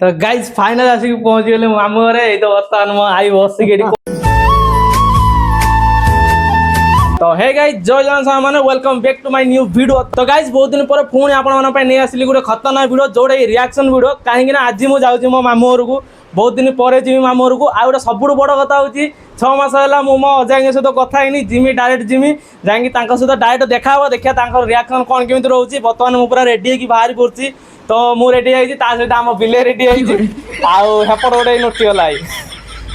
तो guys final आसिक पहुंच गले मामू घरे तो बर्तमान मो आई बसिक तो हे गाइस जय जवान साथी माने welcome back to my new video. तो गाइस बहुत दिन पर पुणी आपण मन पे नै आसिली गुटे खतरनाक वीडियो जोडे रिएक्शन वीडियो काहे ना आज मु जाउची मो मामू घर को बहुत दिन पर जिमी मामू घर को आ गोटे सबुठ बड़ कथा होची 6 मास है मो मो अजांग सहित कथा है जिमी डायरेक्ट जिमी जाकि सहित डायरेक्ट देखा देखिया रिएक्शन कौन केमी रोचे। बर्तमान मुझे पूरा रेडी होगी बाहरी पड़ी तो मु रेडी है सहित आम बिले रेडी हेपट गोटे नोटी गला।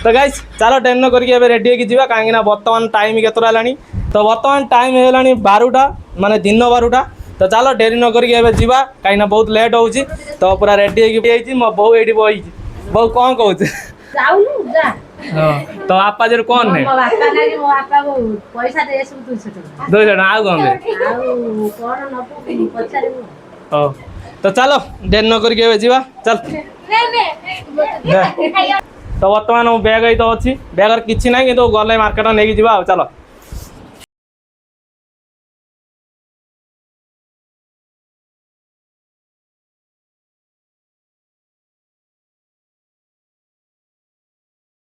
तो गाइस चलो टेन न करके रेडी होगी जावा कहीं बर्तमान टाइम केतरा है तो बर्तमान टाइम है 12टा माने दिन 12टा। तो चलो डेरी न करके जावा कहीं बहुत लेट हो तो पूरा रेडी होगी मो बो ये बही बो कौन कहूँ तो आपा जो कौन है 200 आउ कौन तो चलो डेरी न करके जावा चल। तो बर्तमान बैग तो अच्छी बैग किसी ना कि गले मार्केट नहीं जावा चलो।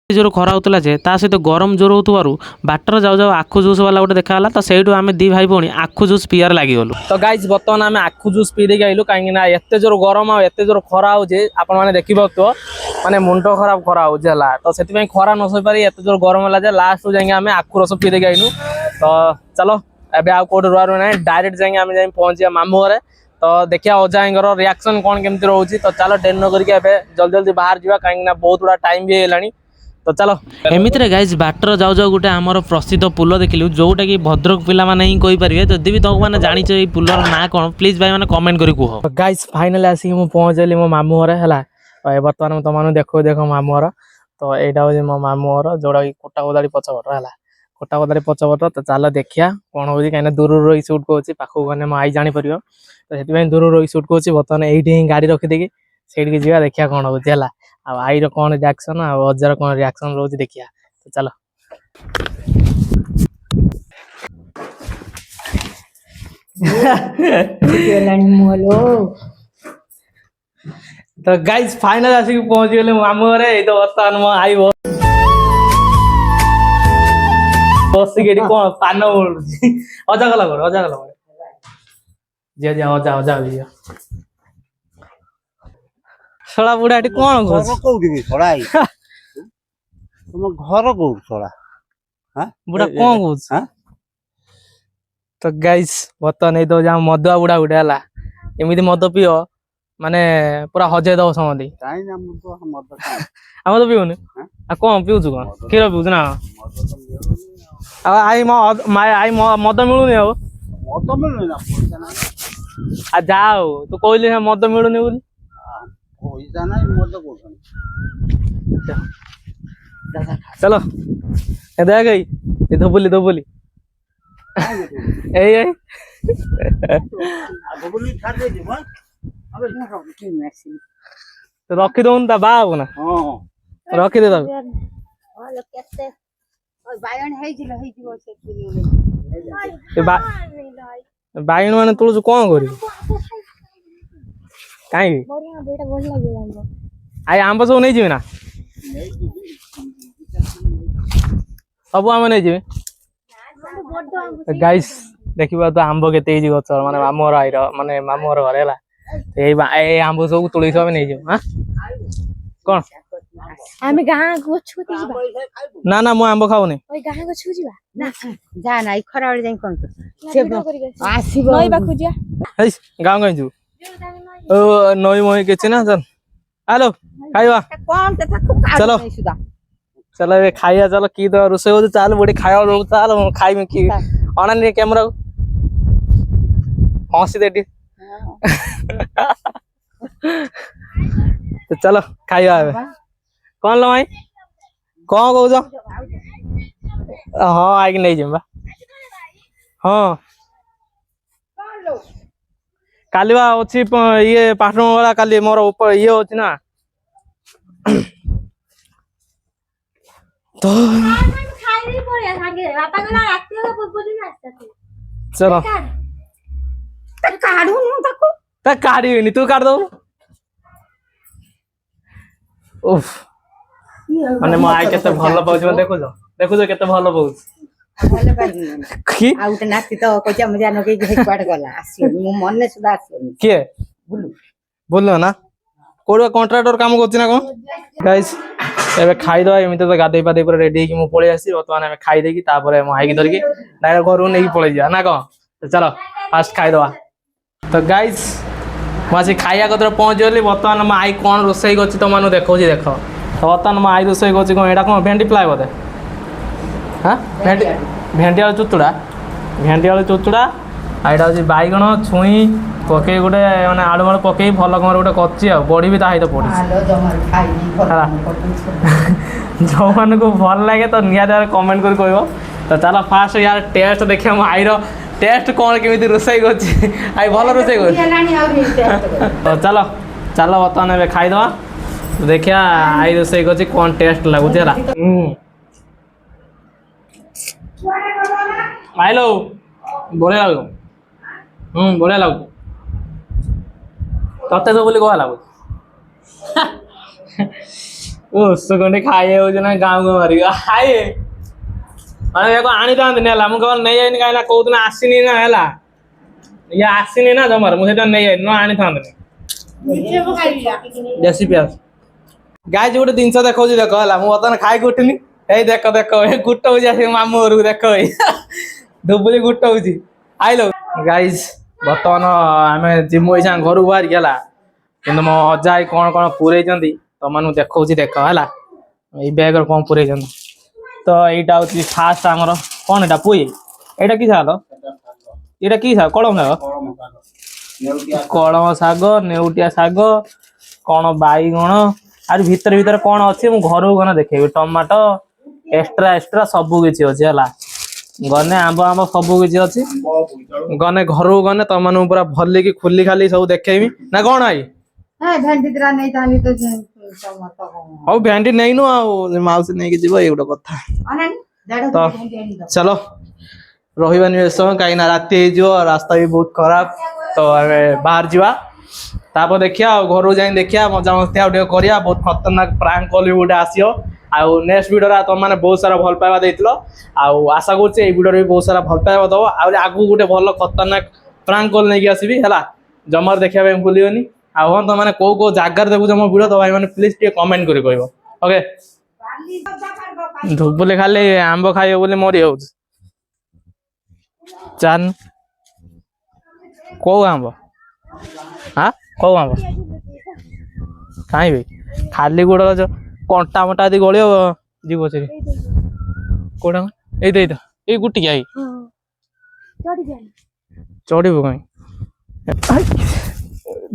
जोर खरा होता जे सहित गरम जोर हो बाटर जाऊ जाऊ आखु जूस वाला गोटे देखा तो सहीठू आम दी भाई भौणी आखु जूस पीआर लगिगलु। तो गाइज बर्तमान आम आखु जूस पी देके आइलु कहीं एत जोर गरम आते जोर खरा हो देखिए माने मुंड खराब खरा हो तो से खरा न सही पारी एत जोर गरम है लास्ट जाए आम आखु रस पी देके आइलु। तो चलो एबे आउ कोड रुआ ना डायरेक्ट जाए आम जाए पहुंचा मामू घरे तो देखिए अजाईर रिएक्शन कौन केमती रोचे। तो चलो डेन करके जल्दी जल्दी बाहर जावा कहीं बहुत गुड़ा टाइम भी है। तो चलो एमती गाइज बाटर जाऊ जाऊ गोटे आमर प्रसिद्ध पुल देखिलु जोटा कि भद्रक पिला माने ही कहि परिबे जदि भी तुम मैंने जानी ये पुलर ना कौन प्लीज भाई मैंने कमेंट करी कह। गाइज फाइनली आसिक मु पहुँचली मो मामू घर है बर्तमान तुम देखो देख मामू घर तो यहाँ हूँ मो मामू घर जोड़ा कि कोटा कोदाड़ी पछपट है कोटा कोदाड़ी पछपट। तो चल देखिया कौन हो कहीं दूर रही सुट कौच पाखक गने मो आई जापर तो से दूर रही सुट कौच बर्तमान ये गाड़ी रखिदेकी से जा देखिया कौन हो आईर कौन रिएक्शन अजार कौन रिएक्शन रोज देखिया। तो चलो तो गाइस फाइनल आसिक पहुंच गले मामू घरे तो बर्तमान मो आई बसिक कौन पान अजा गला अजा गला जी जी अजा अजा सड़ा बुढ़ा कौन तुम घर को बुढ़ा कौन कह। तो गाइस बर्तमान नहीं तो जहाँ मदुआ बुढ़ा गुटे है एमती मद पिओ माने पूरा हजे दब समझ आम तो पीऊनी आ कौन पीऊचु कौन क्षीर पीऊच ना आई मद मिलूनी आ जाओ तू कहली मद मिलूनी बोली चलो देख गई धोबुली धोबुली रखी दौन ता बा ना रखी दे बैगण मान तुलुच कौन कर कहीं आई आंब सब नहीं ना सब आम नहीं जी गाइस देखा तो आंब के गच माने मामू घर माने मामू घर घर है आंब सब तुड़ी सब नहीं हाँ कौन ना ना मु आंब खाऊनी गाँव कहीं जू नई मही किसी ना चल हेलो खाइबा चलो चलो ये खाइया चलो की तो रोसे हो चल बड़ी खाया दो चल खाई की अना नहीं कैमरा हंसी दे तो चलो खाइया कौन लो भाई कौन कौच हाँ आई नहीं जिम्बा हाँ काली बा अच्छी ये पाठन वाला काली मोर ऊपर ये होची ना तो चलो काढ़ी तू काट दो उफ माने मो आइ केते भलो पाउछ म देखो देखो केते भलो पाउछ ଭଲ ପାଇନି की ଆଉ ଗୋଟେ ନାତି ତ କଚା ମଜା ନଗେଇକି ହେଇ କୁଆଡେ ଗଲା ଆସିବନି ମୋ ମନେ ସୁଧା ଆସିବନି के ବୁଲୁ बोलो ना कोड कॉन्ट्रैक्टर काम करछ ना कोन गाइस एबे खाई दवा एमिते तो गादै पादै पर रेडी कि मु पळे आसी वर्तमान हम खाई देकी तापर मो आइ की धरकी डायरेक्ट घर नेकी पळे जा ना को तो चलो फास्ट खाई दवा तो गाइस मासी खाइया कतर पहुंच गली वर्तमान म आई कोन रोसई गछि त मानु देखौ जी देखो तो वर्तमान म आई रोसई गछि कोन एडा कोन भेंडी फ्राई बोदे हां भेंडी आलू चुचुड़ा आइडा हूँ बैगण छुई पकई गोटे मैंने आलू मालू पकई भल कमर गोटे कच्ची आ बड़ी भी सहित पड़ी ଆଲୋ ଜମାରୁ ଖାଇନି ଭଲ जो मान को भल लगे तो निहाती कमेंट कर कह तो चलो फास्ट यार टेस्ट देखिए मो आईर टेस्ट कौन केमी रोसई कर आई भल रोसई कर ହେଲାଣି ଆହୁରି ଟେଷ୍ଟ କର तो चलो चलो बर्तमान ए खाईदवा देखिया आई रोसई कर कौन टेस्ट लगुच है आइलो बढ़िया लगो बढ़िया लगो तते तो बोली कह लगो ओ सुगंधी खाए हो ना गाँव को मारी खाए अरे देखो आनी था नहीं हला मुझे नहीं जाइनी कहीं कौ दिन आसीनी ना है ये आसीनी ना जमार मुझे नहीं जाइनी ना आनी था देसी प्याज गाय जो गोटे जिनस देखो देख है मुझे बर्तमान खाई उठनी এই দেখো দেখো এই গুট্টা হয়ে যাচ্ছে মামু ঘরକୁ দেখো এই ধুবুলি গুট্টা হଉଛି আইলো গাইজ বর্তমান ଆମେ ଯିମୁ ଏଇଛା ଘରକୁ ବାହାରିକି ହେଲା କିନ୍ତୁ ମୋ ଅଜା ଆଇ କ'ଣ କ'ଣ ପୁରେଇଛନ୍ତି ତମାନଙ୍କୁ ଦେଖଉଛି ଦେଖ ହେଲା ଏଇ ବ୍ୟାଗରେ କ'ଣ ପୁରେଇଛନ୍ତି ତ ଏଇଟା ହଉଛି ଫାଷ୍ଟ ଆମର କ'ଣ ଏଇଟା ପୁଇ ଏଇଟା କି ଶାଗ ଏଇଟା କି ଶାଗ କଳମ ଶାଗ ନେଉଟିଆ ଶାଗ କ'ଣ ବାଇଗଣ ଆରି ଭିତରେ ଭିତରେ କ'ଣ ଅଛି ମୁଁ ଘରକୁ ଗନେ ଦେଖେଇବି ଟମାଟୋ एक्स्ट्रा एक्स्ट्रा सब किसी अच्छे है गने आंब आंब सब किसी अच्छी गने घर गने तुम मैंने पूरा भल की खुली खाली सब देखेबी ना कौन आई हौ भेंडी नहीं नु माउसी नहीं जीव ये गोटे कथा तो चलो रही समय कहीं राति रास्ता भी बहुत खराब तो बाहर जावा तापर देखिया घर जाए देखिया मजा मस्ती करिया बहुत खतरनाक प्रांक कॉल गोटे आसियो आउ नेक्स्ट वीडियो तुम मैंने बहुत सारा भल पाइबा देइतलो आउ आशा करछे ए वीडियो भी बहुत सारा भल पाइबा दबो आउ आगु गोटे भल खतरनाक प्रांक कॉल नहीं आसीबी हला जमर देखिया पे भूलियोनी आउ हम तो माने को जागर देखु हम वीडियो तो भाई माने प्लीज टे कमेंट करि कहबो ओके धुबले खाली आंबो खाइयो बोले मरि हो चान को आंबो हां को आंबो काई बे खाली गोड़ जो कंटा मटा यदि गलियो जीव से कोड़ा ए दे ए गुटी आई चढ़ी कहीं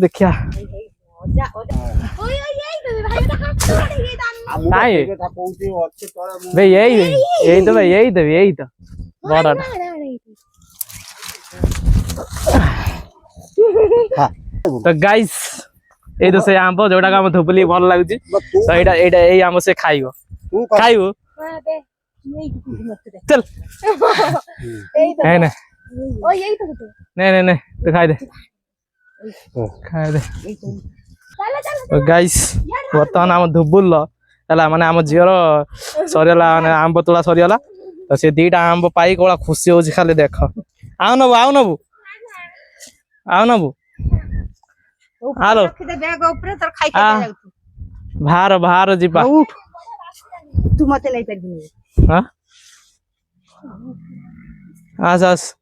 देखिया भाई यही तो भाई यही तो बड़ा तो गाइस ये तो से आंब जोटा आम धुबली भल लगुच तो यही आम से खाइब खाइबू चल नहीं नहीं तो खाई दे गाइस बर्तमान आम धुबुल है माने आम झीर सरीगला माने आंब तोड़ा सरीगला तो से दीटा आंब पाई कौन खुशी हो खाली देख आउ नबू हेलो बाहर बाहर जीवा तू मते नहीं परबिनी हां आस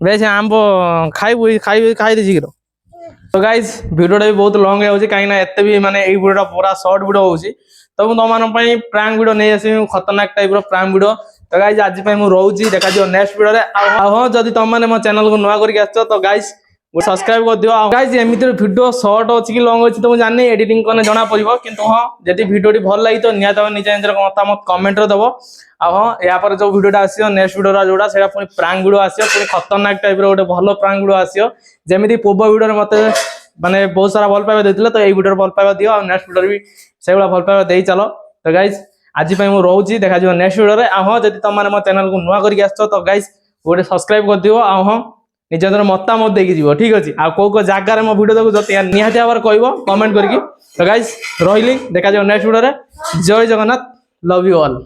वैसे आंब खाई दे शीघ्र तो गाइज वीडियोटा भी बहुत लंग हो कहीं एत भी माने ये वीडियो पूरा शॉर्ट वीडियो हो तो तुम प्रांक वीडियो नहीं आसमी खतरनाक टाइप प्रांक वीडियो तो गाइज आज मुझे रोची देखा नेक्स्ट वीडियो हाँ जब तुम मैंने मो चैनल को नुआ करके आस तो गाइज सब्सक्राइब कर दियो गाइज एमती वीडियो शॉर्ट अच्छी कि लंग अच्छी तो मुझे जानी एडिटिंग करने जना पड़ो किंतु हाँ जब वीडियो भल लगी तो निहत निज निजर मतामत कमेंट दब हाँ यापर जो वीडियोटा आसो नेक्स्ट वीडियो जोड़ा से पुणी प्रांक वीडियो आसो पुणी खतरनाक टाइप गोटे भल प्रांक वीडियो आसो जमी पूर्व वीडियो मत माने बहुत सारा भल पाइबा देते तो ये वीडियो भल पाइबा दियो नेक्स्ट वीडियो भी से भल पाइबा दे चलो तो गाइज आज मुझे रोची देखा नेक्स्ट वीडियो हाँ जब तुम मैंने मो चैनल को नुआ करके आस तो गाइज गोटे सब्सक्राइब कर दियो हाँ ନିଜର ମତାମତ ଦେଇକି ଯିବ ଠିକ ଅଛି। ଆଉ କୋଉ କୋଉ ଜାଗାରେ ମୋ ଭିଡ଼ିଓ ଦେଖୁଛ ନିହାତି ଭାବରେ କହିବ କମେଣ୍ଟ କରିକି। ତ ଗାଇସ୍ ରହିଲି, ଦେଖାଯାଉ ନେକ୍ସଟ ଭିଡ଼ିଓରେ। ଜୟ ଜଗନ୍ନାଥ, ଲଭ୍ ୟୁ ଅଲ୍।